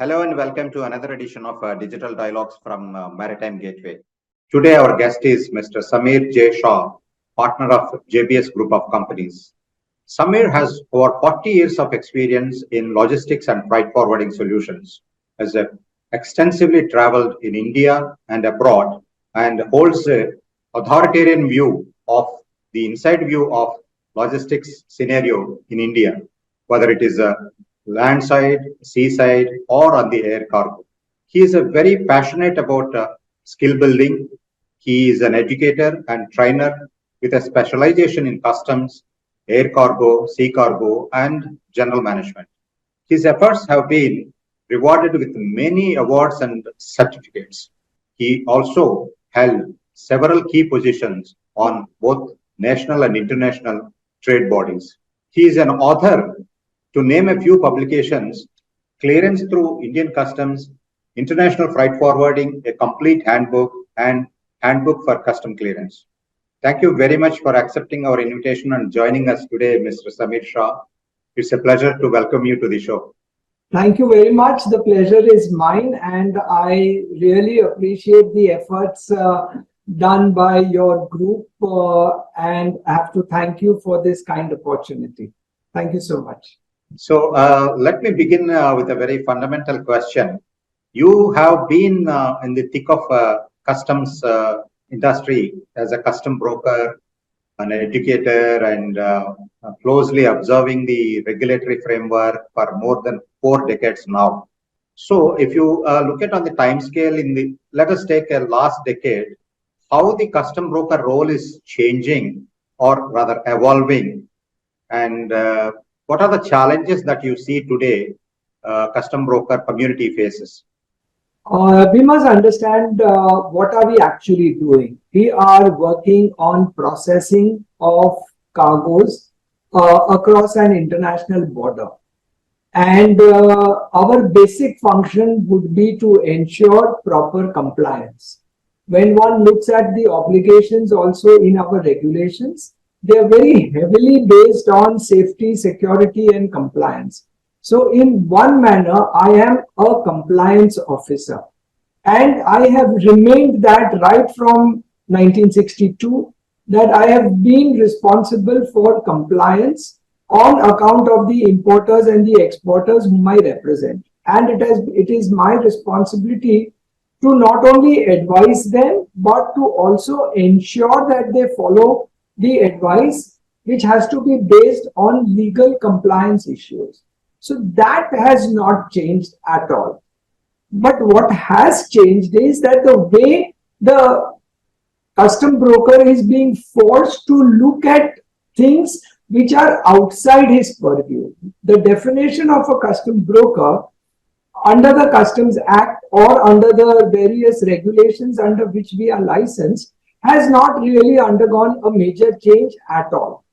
Hello and welcome to another edition of Digital Dialogues from Maritime Gateway. Today our guest is Mr. Samir J. Shah, partner of JBS Group of Companies. Samir has over 40 years of experience in logistics and freight forwarding solutions, has extensively traveled in India and abroad, and holds a authoritarian view of the inside view of logistics scenario in India, whether it is a landside, seaside, or on the air cargo. He is a very passionate about skill building. He is an educator and trainer with a specialization in customs, air cargo, sea cargo, and general management. His efforts have been rewarded with many awards and certificates. He also held several key positions on both national and international trade bodies. He is an author, to name a few publications: Clearance Through Indian Customs, International Freight Forwarding, a complete handbook, and Handbook for Custom Clearance. Thank you very much for accepting our invitation and joining us today, Mr. Samir Shah. It's a pleasure to welcome you to the show. Thank you very much. The pleasure is mine, and I really appreciate the efforts done by your group, and I have to thank you for this kind opportunity. Thank you so much. So let me begin with a very fundamental question. You have been in the thick of customs industry as a custom broker, an educator, and closely observing the regulatory framework for more than 4 decades now. So if you look at on the time scale let us take a last decade, how the custom broker role is changing or rather evolving, and what are the challenges that you see today custom broker community faces? We must understand what are we actually doing. We are working on processing of cargoes across an international border. And our basic function would be to ensure proper compliance. When one looks at the obligations also in our regulations, they are very heavily based on safety, security, and compliance. So in one manner, I am a compliance officer, and I have remained that right from 1962, that I have been responsible for compliance on account of the importers and the exporters whom I represent. And it is my responsibility to not only advise them, but to also ensure that they follow the advice, which has to be based on legal compliance issues. So that has not changed at all. But what has changed is that the way the custom broker is being forced to look at things which are outside his purview. The definition of a custom broker under the Customs Act or under the various regulations under which we are licensed has not really undergone a major change at all.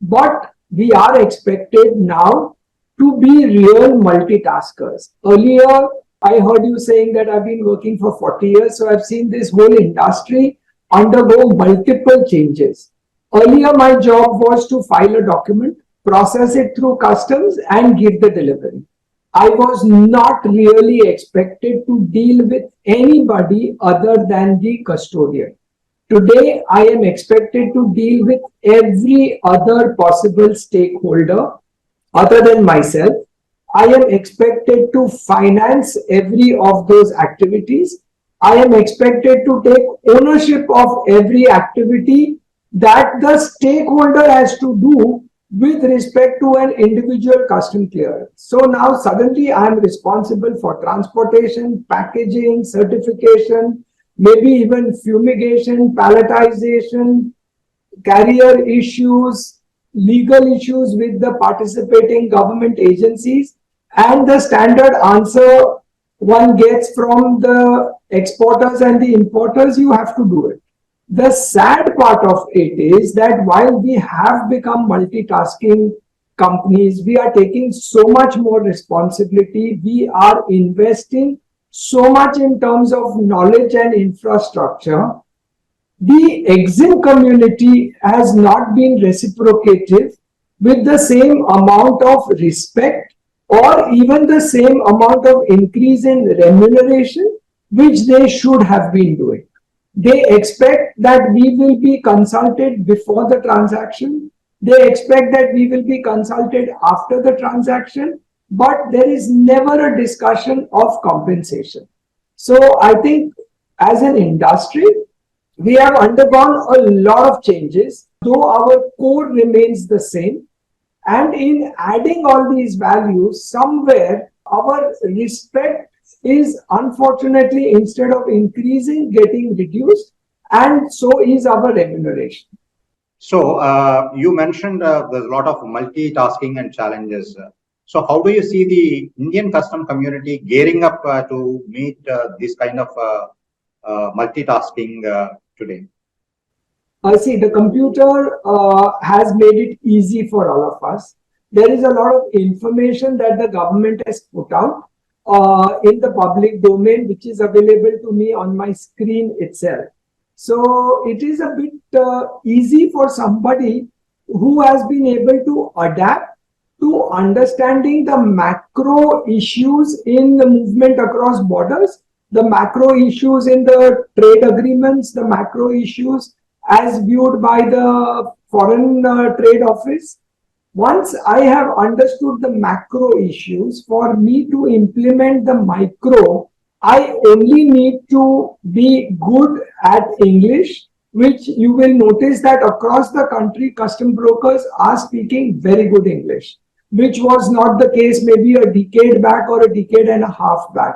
But we are expected now to be real multitaskers. Earlier, I heard you saying that I've been working for 40 years, so I've seen this whole industry undergo multiple changes. Earlier, my job was to file a document, process it through customs, and give the delivery. I was not really expected to deal with anybody other than the custodian. Today, I am expected to deal with every other possible stakeholder other than myself. I am expected to finance every of those activities. I am expected to take ownership of every activity that the stakeholder has to do with respect to an individual custom clearance. So now suddenly I am responsible for transportation, packaging, certification, maybe even fumigation, palletization, carrier issues, legal issues with the participating government agencies, and the standard answer one gets from the exporters and the importers: you have to do it. The sad part of it is that while we have become multitasking companies, we are taking so much more responsibility. We are investing so much in terms of knowledge and infrastructure. The EXIM community has not been reciprocative with the same amount of respect or even the same amount of increase in remuneration which they should have been doing. They expect that we will be consulted before the transaction. They expect that we will be consulted after the transaction, but there is never a discussion of compensation. So I think as an industry, we have undergone a lot of changes, though our core remains the same. And in adding all these values, somewhere our respect is unfortunately, instead of increasing, getting reduced, and so is our remuneration. So you mentioned there's a lot of multitasking and challenges. So how do you see the Indian custom community gearing up to meet this kind of multitasking today? See, the computer has made it easy for all of us. There is a lot of information that the government has put out in the public domain, which is available to me on my screen itself. So it is a bit easy for somebody who has been able to adapt to understanding the macro issues in the movement across borders, the macro issues in the trade agreements, the macro issues as viewed by the foreign trade office. Once I have understood the macro issues, for me to implement the micro, I only need to be good at English, which you will notice that across the country, custom brokers are speaking very good English, which was not the case maybe a decade back or a decade and a half back.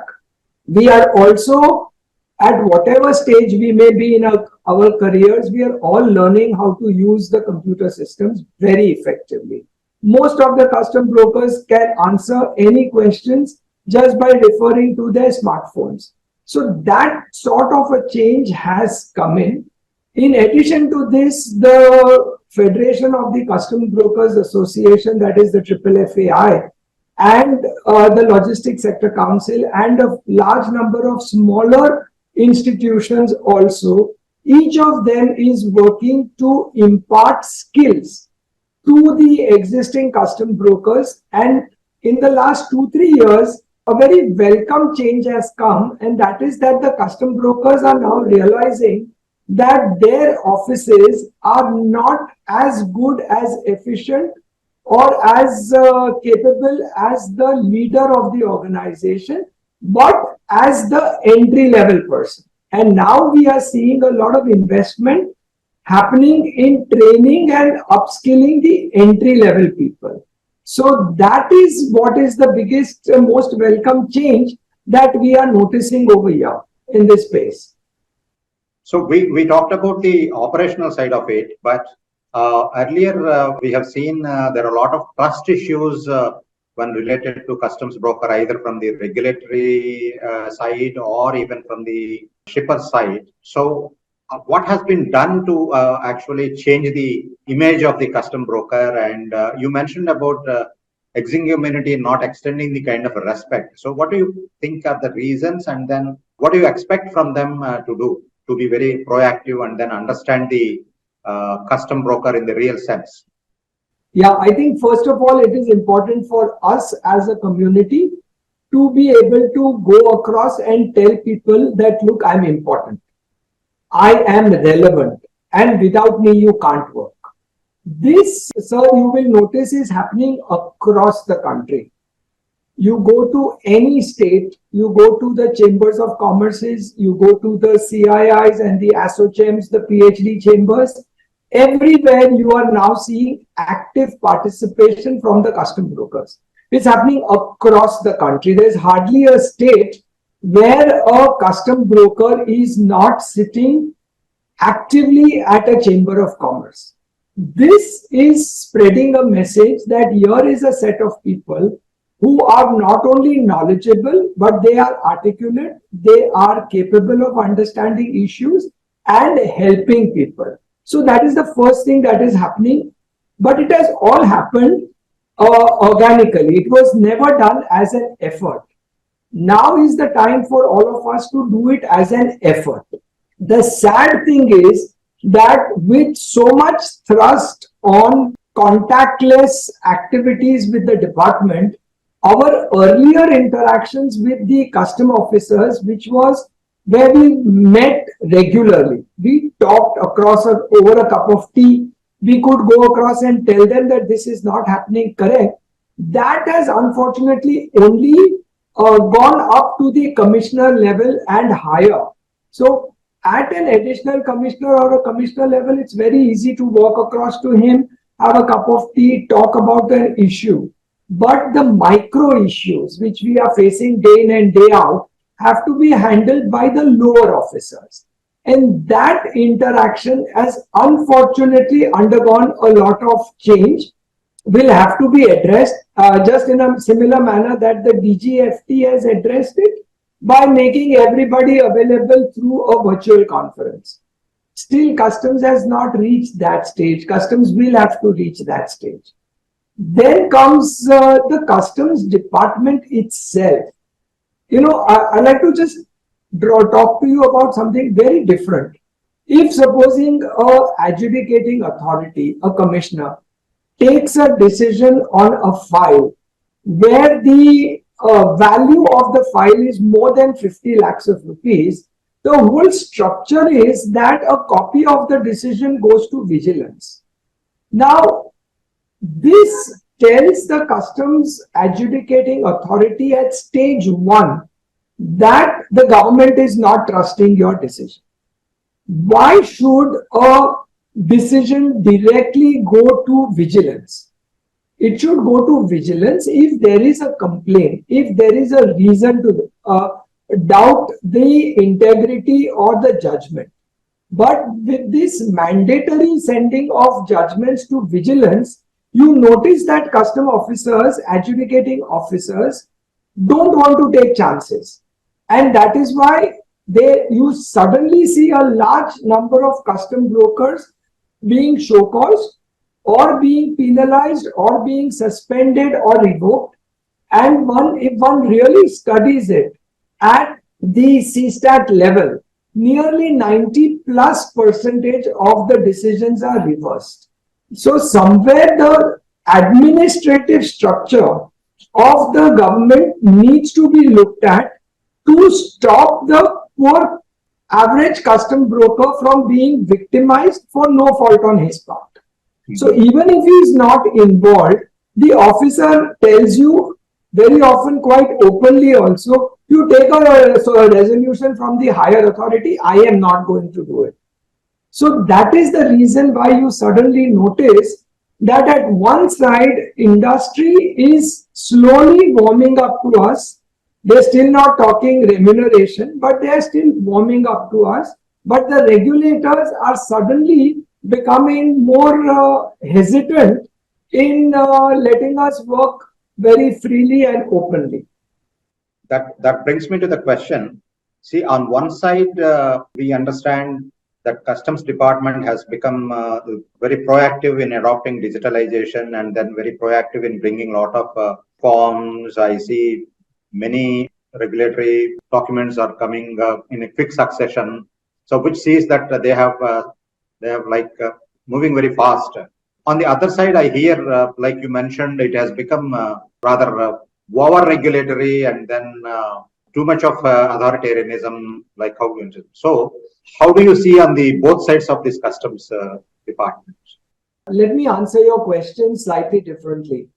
We are also, at whatever stage we may be in our careers, we are all learning how to use the computer systems very effectively. Most of the custom brokers can answer any questions just by referring to their smartphones. So that sort of a change has come in. In addition to this, the Federation of the Custom Brokers Association, that is the FFAI, and the Logistics Sector Council, and a large number of smaller institutions also, each of them is working to impart skills to the existing custom brokers. And in the last 2-3 years, a very welcome change has come, and that is that the custom brokers are now realizing that their offices are not as good, as efficient, or as capable as the leader of the organization, but as the entry level person. And now we are seeing a lot of investment happening in training and upskilling the entry level people. So that is what is the biggest, most welcome change that we are noticing over here in this space. So we talked about the operational side of it, but earlier we have seen there are a lot of trust issues when related to customs broker, either from the regulatory side or even from the shipper side. So what has been done to actually change the image of the custom broker? And you mentioned about exiguity not extending the kind of respect. So what do you think are the reasons, and then what do you expect from them to do to be very proactive and then understand the custom broker in the real sense? Yeah, I think first of all, it is important for us as a community to be able to go across and tell people that, look, I'm important. I am relevant, and without me, you can't work. This, sir, you will notice is happening across the country. You go to any state, you go to the chambers of commerces, you go to the CIIs and the ASSOCHAMs, the PhD chambers. Everywhere you are now seeing active participation from the custom brokers. It's happening across the country. There's hardly a state where a custom broker is not sitting actively at a chamber of commerce. This is spreading a message that here is a set of people who are not only knowledgeable, but they are articulate, they are capable of understanding issues and helping people. So that is the first thing that is happening, but it has all happened organically. It was never done as an effort. Now is the time for all of us to do it as an effort. The sad thing is that with so much thrust on contactless activities with the department, Our earlier interactions with the custom officers, which was where we met regularly, we talked over a cup of tea, we could go across and tell them that this is not happening correct. That has unfortunately only gone up to the commissioner level and higher. So at an additional commissioner or a commissioner level, it's very easy to walk across to him, have a cup of tea, talk about an issue. But the micro issues which we are facing day in and day out have to be handled by the lower officers. And that interaction has unfortunately undergone a lot of change, will have to be addressed just in a similar manner that the DGFT has addressed it by making everybody available through a virtual conference. Still, customs has not reached that stage. Customs will have to reach that stage. Then comes the customs department itself. I like to just talk to you about something very different. If supposing a adjudicating authority, a commissioner, takes a decision on a file where the value of the file is more than 50 lakhs of rupees, the whole structure is that a copy of the decision goes to vigilance. Now, this tells the customs adjudicating authority at stage 1 that the government is not trusting your decision. Why should a decision directly go to vigilance? It should go to vigilance if there is a complaint, if there is a reason to doubt the integrity or the judgment. But with this mandatory sending of judgments to vigilance, you notice that custom officers, adjudicating officers, don't want to take chances. And that is why you suddenly see a large number of custom brokers being show-caused or being penalized or being suspended or revoked. And if one really studies it at the CSTAT level, nearly 90+% of the decisions are reversed. So somewhere the administrative structure of the government needs to be looked at to stop the poor average custom broker from being victimized for no fault on his part. So even if he is not involved, the officer tells you very often, quite openly also, you take a resolution from the higher authority, I am not going to do it. So that is the reason why you suddenly notice that at one side, industry is slowly warming up to us. They're still not talking remuneration, but they're still warming up to us. But the regulators are suddenly becoming more hesitant in letting us work very freely and openly. That brings me to the question. See, on one side, we understand that customs department has become very proactive in adopting digitalization and then very proactive in bringing a lot of forms. I see many regulatory documents are coming in a quick succession. So which sees that they have moving very fast. On the other side, I hear, like you mentioned, it has become rather over-regulatory and then too much of authoritarianism, like how you. So, how do you see on the both sides of this customs department? Let me answer your question slightly differently.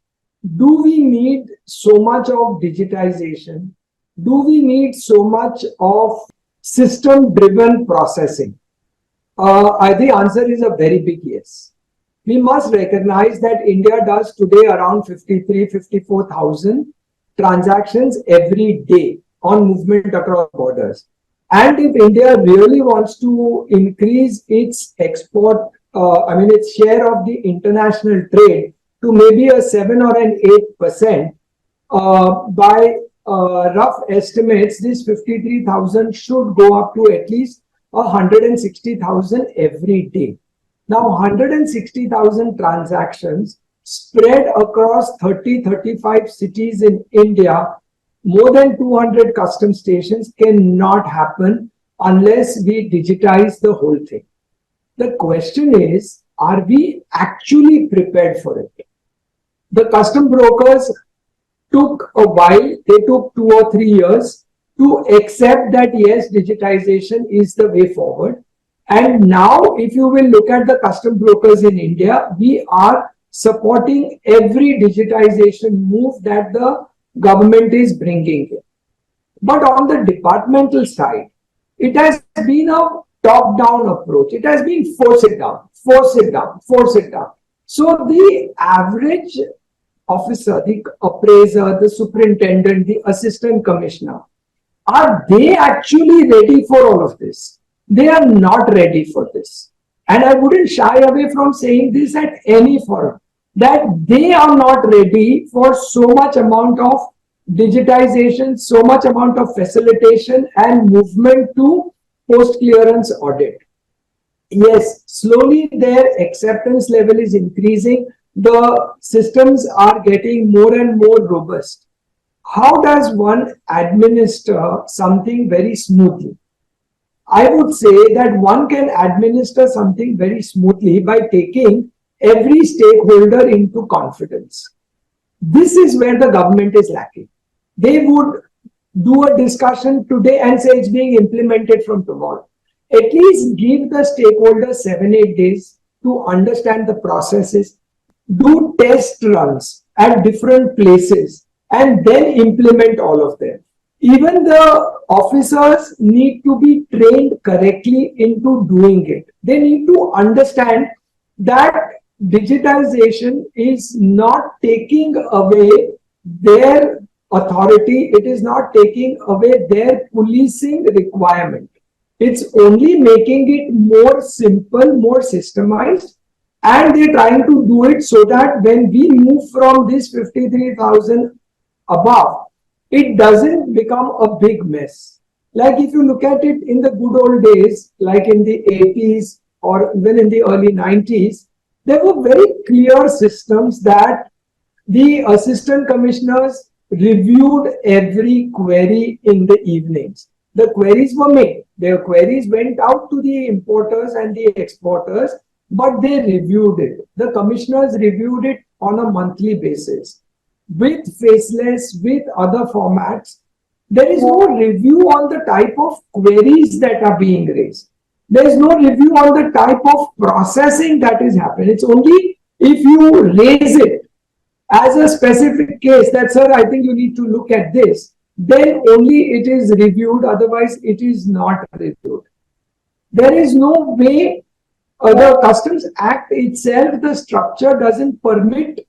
Do we need so much of digitization? Do we need so much of system-driven processing? The answer is a very big yes. We must recognize that India does today around 54,000 transactions every day on movement across borders. And if India really wants to increase its export, its share of the international trade to maybe a 7 or an 8%, by rough estimates, this 53,000 should go up to at least 160,000 every day. Now, 160,000 transactions spread across 35 cities in India, more than 200 custom stations cannot happen unless we digitize the whole thing. The question is, are we actually prepared for it? The custom brokers took a while. They took 2 or 3 years to accept that yes, digitization is the way forward. And now, if you will look at the custom brokers in India, we are supporting every digitization move that the government is bringing in. But on the departmental side, it has been a top-down approach. It has been force it down, force it down, force it down. So the average officer, the appraiser, the superintendent, the assistant commissioner, are they actually ready for all of this? They are not ready for this. And I wouldn't shy away from saying this at any forum, that they are not ready for so much amount of digitization, so much amount of facilitation and movement to post clearance audit. Yes, slowly their acceptance level is increasing. The systems are getting more and more robust. How does one administer something very smoothly? I would say that one can administer something very smoothly by taking every stakeholder into confidence. This is where the government is lacking. They would do a discussion today and say it's being implemented from tomorrow. At least give the stakeholders 7-8 days to understand the processes, do test runs at different places, and then implement all of them. Even the officers need to be trained correctly into doing it. They need to understand that digitization is not taking away their authority, it is not taking away their policing requirement. It's only making it more simple, more systemized, and they're trying to do it so that when we move from this 53,000 above, it doesn't become a big mess. Like if you look at it in the good old days, like in the 80s or even in the early 90s, there were very clear systems that the assistant commissioners reviewed every query in the evenings. The queries were made. Their queries went out to the importers and the exporters, but they reviewed it. The commissioners reviewed it on a monthly basis with faceless, with other formats. There is no review on the type of queries that are being raised. There is no review on the type of processing that is happening. It's only if you raise it as a specific case that, sir, I think you need to look at this, then only it is reviewed, otherwise it is not reviewed. There is no way, the Customs Act itself, the structure doesn't permit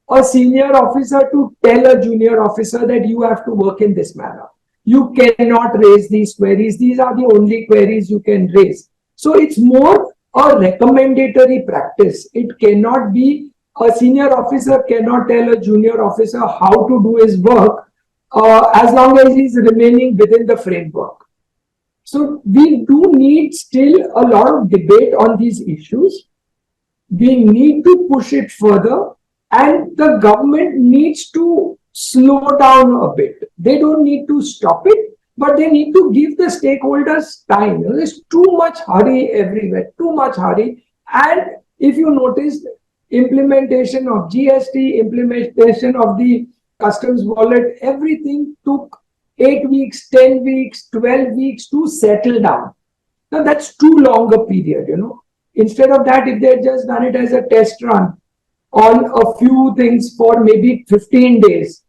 a senior officer to tell a junior officer that you have to work in this manner. You cannot raise these queries. These are the only queries you can raise. So it's more a recommendatory practice. It cannot be, a senior officer cannot tell a junior officer how to do his work as long as he's remaining within the framework. So we do need still a lot of debate on these issues. We need to push it further, and the government needs to slow down a bit. They don't need to stop it, but they need to give the stakeholders time. There's too much hurry everywhere, too much hurry. And if you notice, implementation of GST, implementation of the customs wallet, everything took 8 weeks, 10 weeks, 12 weeks to settle down. Now that's too long a period, Instead of that, if they had just done it as a test run on a few things for maybe 15 days,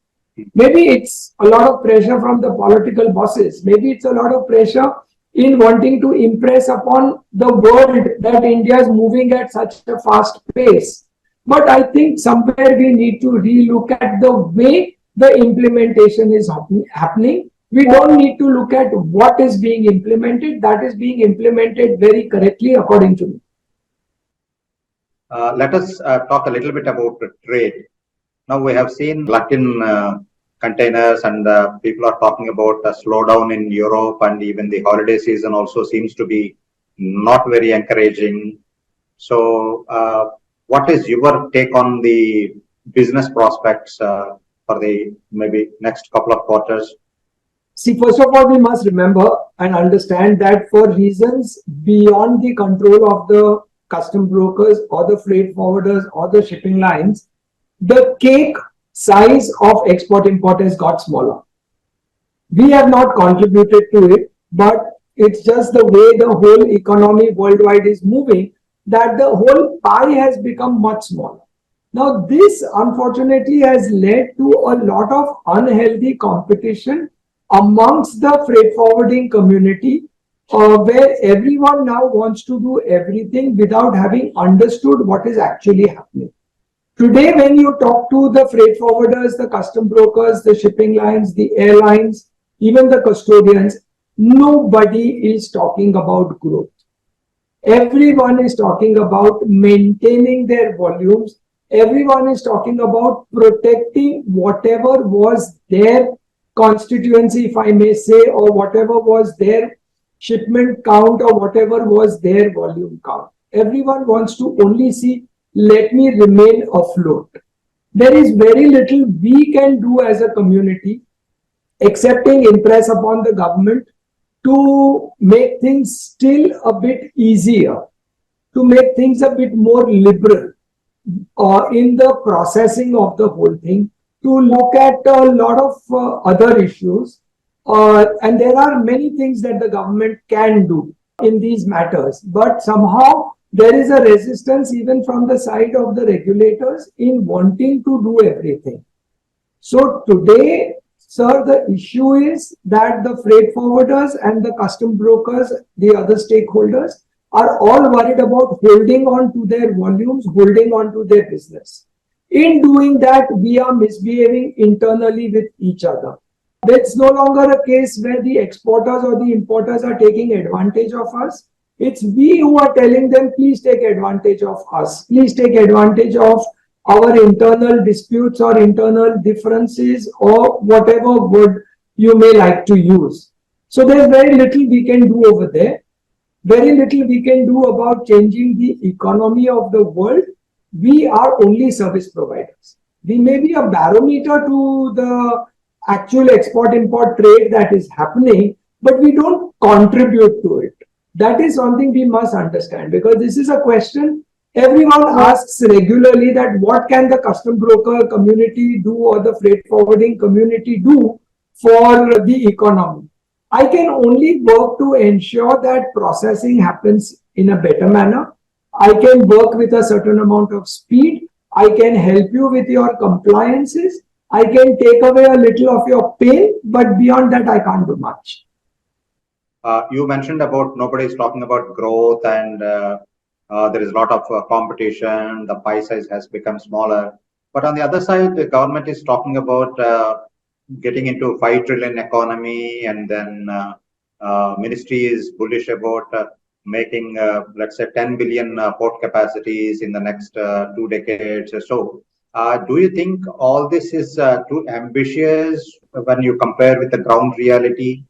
maybe it's a lot of pressure from the political bosses. Maybe it's a lot of pressure in wanting to impress upon the world that India is moving at such a fast pace. But I think somewhere we need to relook at the way the implementation is happening. We don't need to look at what is being implemented. That is being implemented very correctly according to me. Let us talk a little bit about trade. Now we have seen Latin containers, and people are talking about a slowdown in Europe, and even the holiday season also seems to be not very encouraging. So what is your take on the business prospects for the maybe next couple of quarters? See, first of all, we must remember and understand that for reasons beyond the control of the custom brokers or the freight forwarders or the shipping lines, the cake size of export-import has got smaller. We have not contributed to it, but it's just the way the whole economy worldwide is moving that the whole pie has become much smaller. Now, this unfortunately has led to a lot of unhealthy competition amongst the freight forwarding community, where everyone now wants to do everything without having understood what is actually happening. Today, when you talk to the freight forwarders, the custom brokers, the shipping lines, the airlines, even the custodians, nobody is talking about growth. Everyone is talking about maintaining their volumes. Everyone is talking about protecting whatever was their constituency, if I may say, or whatever was their shipment count or whatever was their volume count. Everyone wants to only see, let me remain afloat. There is very little we can do as a community, excepting impress upon the government to make things still a bit easier, to make things a bit more liberal in the processing of the whole thing, to look at a lot of other issues. And there are many things that the government can do in these matters, but somehow there is a resistance even from the side of the regulators in wanting to do everything. So today, sir, the issue is that the freight forwarders and the custom brokers, the other stakeholders, are all worried about holding on to their volumes, holding on to their business. In doing that, we are misbehaving internally with each other. It's no longer a case where the exporters or the importers are taking advantage of us. It's we who are telling them, please take advantage of us. Please take advantage of our internal disputes or internal differences or whatever word you may like to use. So there's very little we can do over there. Very little we can do about changing the economy of the world. We are only service providers. We may be a barometer to the actual export-import trade that is happening, but we don't contribute to it. That is something we must understand, because this is a question everyone asks regularly, that what can the custom broker community do or the freight forwarding community do for the economy. I can only work to ensure that processing happens in a better manner. I can work with a certain amount of speed. I can help you with your compliances. I can take away a little of your pain, but beyond that, I can't do much. You mentioned about nobody is talking about growth, and there is a lot of competition. The pie size has become smaller. But on the other side, the government is talking about getting into 5 trillion economy, and then ministry is bullish about making, let's say, 10 billion port capacities in the next 2 decades or so. Do you think all this is too ambitious when you compare with the ground reality?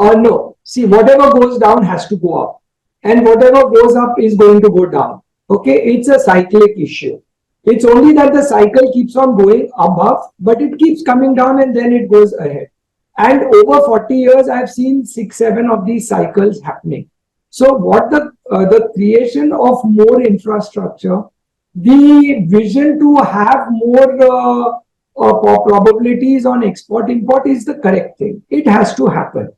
No. See, whatever goes down has to go up, and whatever goes up is going to go down. Okay, it's a cyclic issue. It's only that the cycle keeps on going above, but it keeps coming down and then it goes ahead. And over 40 years, I've seen 6, 7 of these cycles happening. So what the creation of more infrastructure, the vision to have more probabilities on export-import is the correct thing. It has to happen.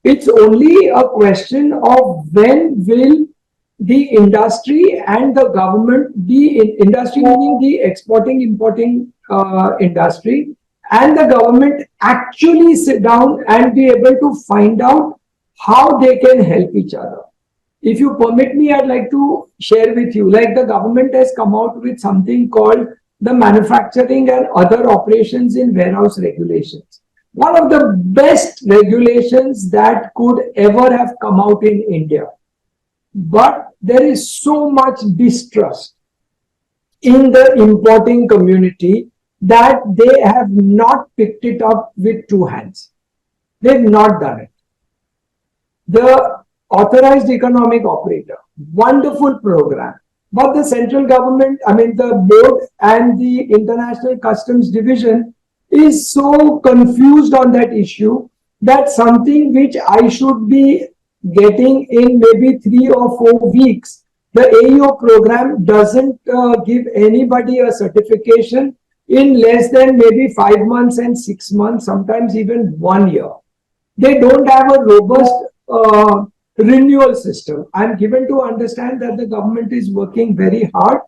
It's only a question of when will the industry and the government, the industry meaning the exporting, importing industry, and the government actually sit down and be able to find out how they can help each other. If you permit me, I'd like to share with you, like the government has come out with something called the manufacturing and other operations in warehouse regulations. One of the best regulations that could ever have come out in India. But there is so much distrust in the importing community that they have not picked it up with 2 hands. They've not done it. The authorized economic operator, wonderful program. But the central government, the board and the international customs division is so confused on that issue that something which I should be getting in maybe 3 or 4 weeks, the AEO program doesn't give anybody a certification. in less than maybe 5 months and 6 months, sometimes even 1 year. They don't have a robust renewal system. I'm given to understand that the government is working very hard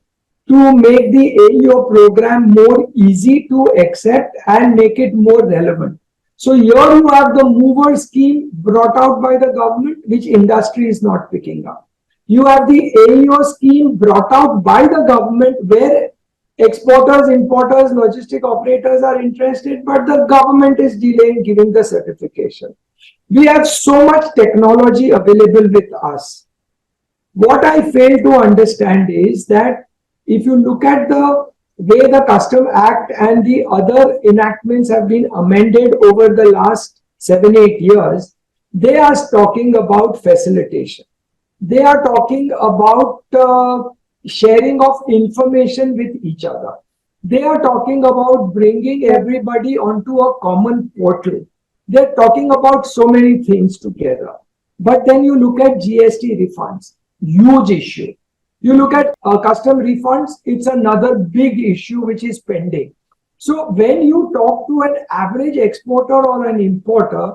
to make the AEO program more easy to accept and make it more relevant. So here you have the mover scheme brought out by the government, which industry is not picking up. You have the AEO scheme brought out by the government where exporters, importers, logistic operators are interested, but the government is delaying giving the certification. We have so much technology available with us. What I fail to understand is that if you look at the way the Custom Act and the other enactments have been amended over the last 7-8 years, they are talking about facilitation. They are talking about sharing of information with each other. They are talking about bringing everybody onto a common portal. They're talking about so many things together. But then you look at GST refunds, huge issue. You look at custom refunds, it's another big issue which is pending. So when you talk to an average exporter or an importer,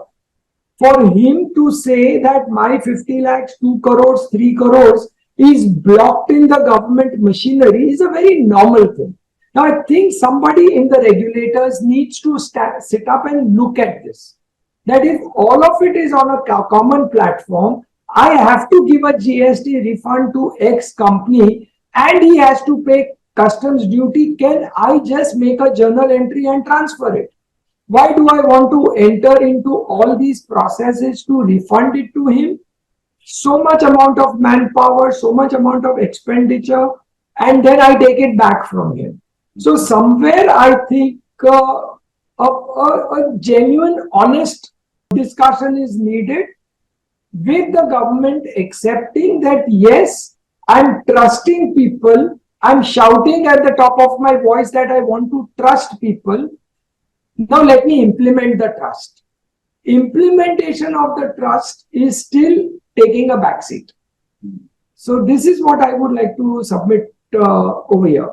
for him to say that my 50 lakhs, 2 crores, 3 crores is blocked in the government machinery is a very normal thing. Now, I think somebody in the regulators needs to sit up and look at this. That if all of it is on a common platform, I have to give a GST refund to X company and he has to pay customs duty. Can I just make a journal entry and transfer it? Why do I want to enter into all these processes to refund it to him? So much amount of manpower, so much amount of expenditure, and then I take it back from him. So somewhere I think a genuine, honest discussion is needed with the government accepting that yes, I'm trusting people. I'm shouting at the top of my voice that I want to trust people. Now let me implement the trust. Implementation of the trust is still taking a backseat. So this is what I would like to submit over here.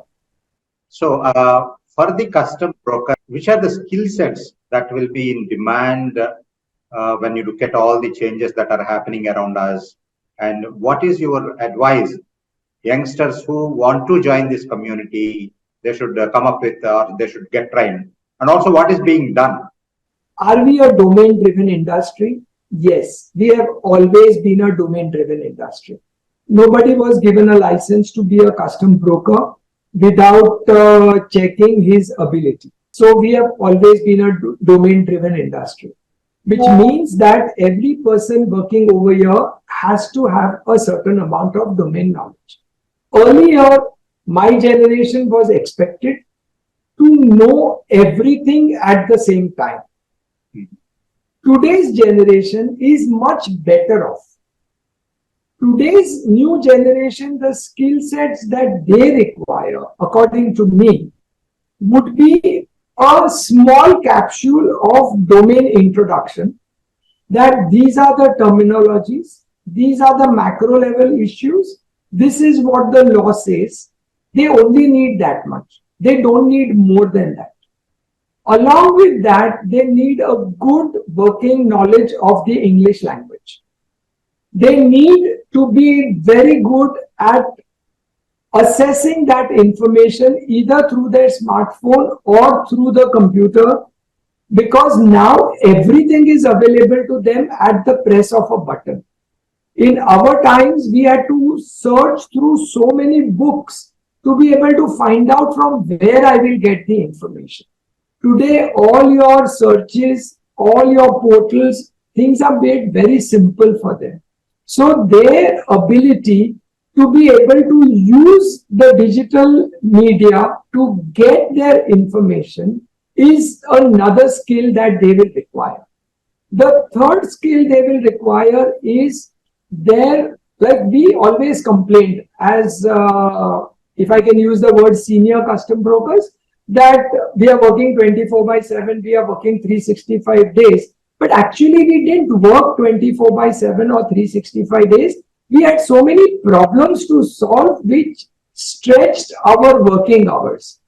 So for the custom broker, which are the skill sets that will be in demand when you look at all the changes that are happening around us? And what is your advice? Youngsters who want to join this community, they should come up with or they should get trained. And also what is being done? Are we a domain-driven industry? Yes, we have always been a domain-driven industry. Nobody was given a license to be a custom broker without checking his ability. So we have always been a domain-driven industry, which means that every person working over here has to have a certain amount of domain knowledge. Earlier, my generation was expected to know everything at the same time. Today's generation is much better off. Today's new generation, the skill sets that they require, according to me, would be a small capsule of domain introduction, that these are the terminologies, these are the macro level issues, this is what the law says. They only need that much. They don't need more than that. Along with that, they need a good working knowledge of the English language. They need to be very good at assessing that information either through their smartphone or through the computer, because now everything is available to them at the press of a button. In our times, we had to search through so many books to be able to find out from where I will get the information. Today, all your searches, all your portals, things are made very simple for them. So their ability to be able to use the digital media to get their information is another skill that they will require. The third skill they will require is like we always complained as, if I can use the word senior custom brokers, that we are working 24/7, we are working 365 days. But actually we didn't work 24/7 or 365 days. We had so many problems to solve which stretched our working hours.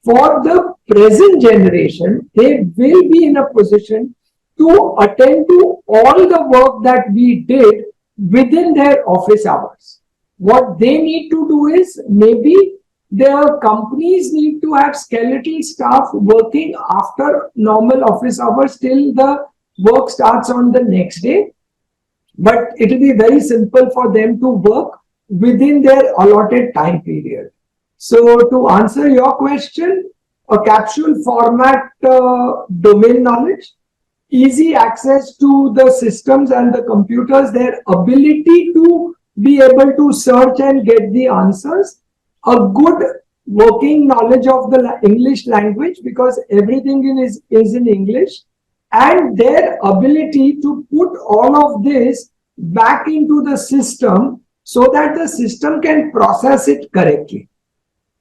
For the present generation, they will be in a position to attend to all the work that we did within their office hours. What they need to do is, maybe the companies need to have skeletal staff working after normal office hours till the work starts on the next day. But it will be very simple for them to work within their allotted time period. So to answer your question, a capsule format, domain knowledge, easy access to the systems and the computers, their ability to be able to search and get the answers, a good working knowledge of the English language, because everything is in English, and their ability to put all of this back into the system so that the system can process it correctly.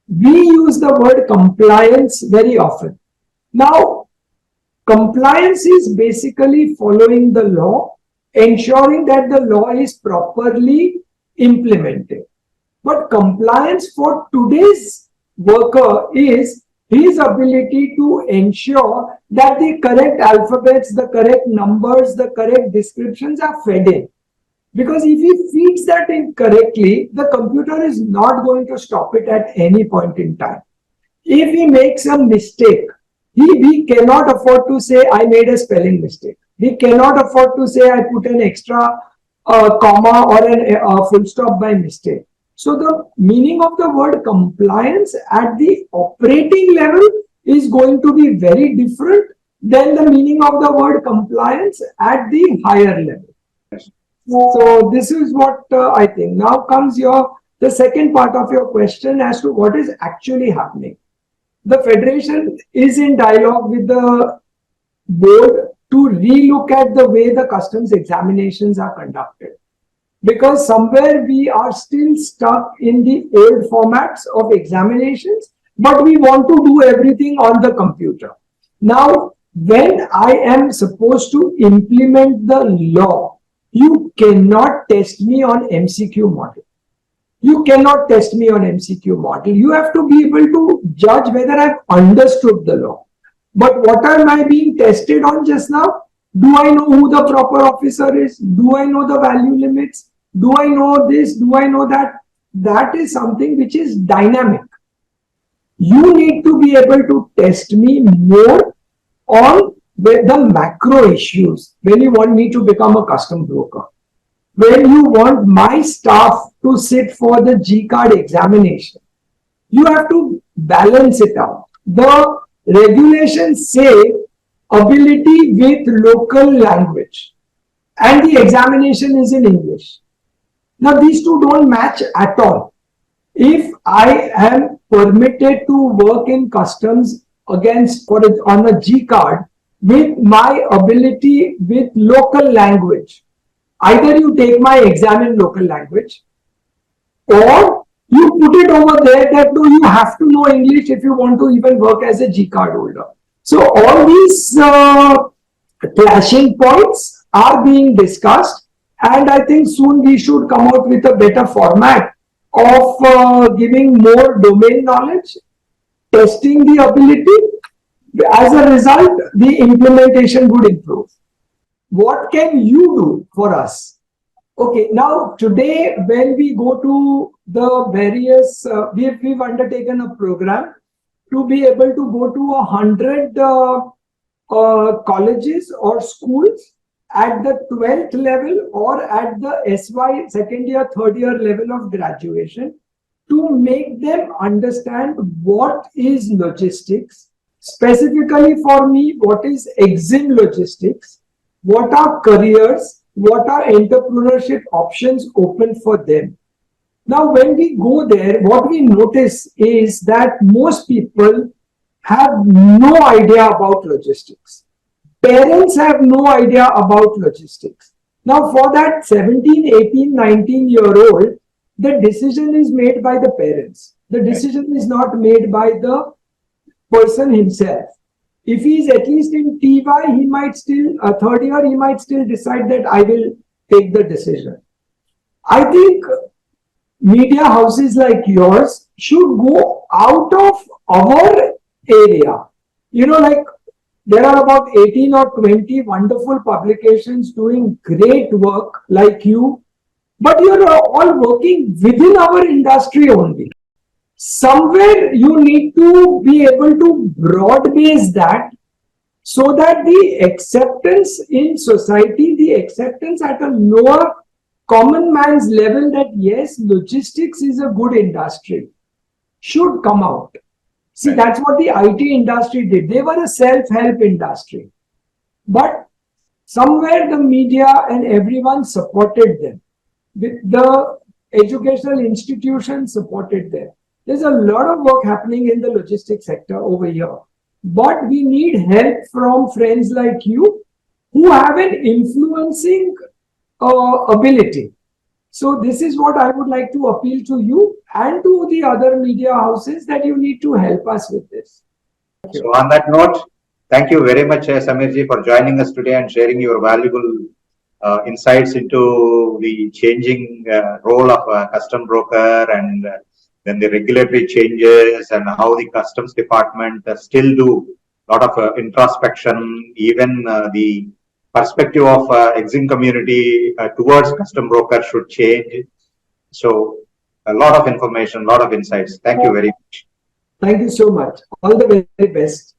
We use the word compliance very often. Now, compliance is basically following the law, ensuring that the law is properly implemented. But compliance for today's worker is his ability to ensure that the correct alphabets, the correct numbers, the correct descriptions are fed in. Because if he feeds that in correctly, the computer is not going to stop it at any point in time. If he makes a mistake, we cannot afford to say, I made a spelling mistake. We cannot afford to say, I put an extra comma or a full stop by mistake. So the meaning of the word compliance at the operating level is going to be very different than the meaning of the word compliance at the higher level. So this is what I think. Now comes the second part of your question as to what is actually happening. The Federation is in dialogue with the board to relook at the way the customs examinations are conducted. Because somewhere we are still stuck in the old formats of examinations, but we want to do everything on the computer. Now, when I am supposed to implement the law, you cannot test me on MCQ model. You cannot test me on MCQ model. You have to be able to judge whether I've understood the law. But what am I being tested on just now? Do I know who the proper officer is? Do I know the value limits? Do I know this? Do I know that? That is something which is dynamic. You need to be able to test me more on the macro issues when you want me to become a custom broker. When you want my staff to sit for the G card examination, you have to balance it out. The regulations say ability with local language, and the examination is in English. Now these two don't match at all. If I am permitted to work in customs on a G card with my ability with local language, either you take my exam in local language or you put it over there that no, you have to know English if you want to even work as a G card holder. So all these clashing points are being discussed, and I think soon we should come out with a better format of giving more domain knowledge, testing the ability. As a result, the implementation would improve. What can you do for us? Okay, now today when we go to the various, we've undertaken a program to be able to go to 100 colleges or schools at the 12th level or at the SY second year, third year level of graduation, to make them understand what is logistics. Specifically for me, what is exim logistics, what are careers, what are entrepreneurship options open for them. Now, when we go there, what we notice is that most people have no idea about logistics. Parents have no idea about logistics. Now, for that 17, 18, 19-year-old, the decision is made by the parents. The decision is not made by the person himself. If he is at least in TY, he might still, third year, he might still decide that I will take the decision. I think media houses like yours should go out of our area like there are about 18 or 20 wonderful publications doing great work like you, but you're all working within our industry only. Somewhere you need to be able to broad base that, so that the acceptance in society, the acceptance at a lower common man's level that yes, logistics is a good industry should come out. See, Right. that's what the IT industry did. They were a self-help industry. But somewhere the media and everyone supported them. The educational institutions supported them. There's a lot of work happening in the logistics sector over here. But we need help from friends like you who have an influencing ability. So this is what I would like to appeal to you and to the other media houses, that you need to help us with this. So on that note, thank you very much, Samirji, for joining us today and sharing your valuable insights into the changing role of a custom broker, and then the regulatory changes, and how the customs department still do a lot of introspection, even the perspective of exim community towards custom broker should change. So a lot of information, a lot of insights. Thank you very much. Thank you so much. All the very best.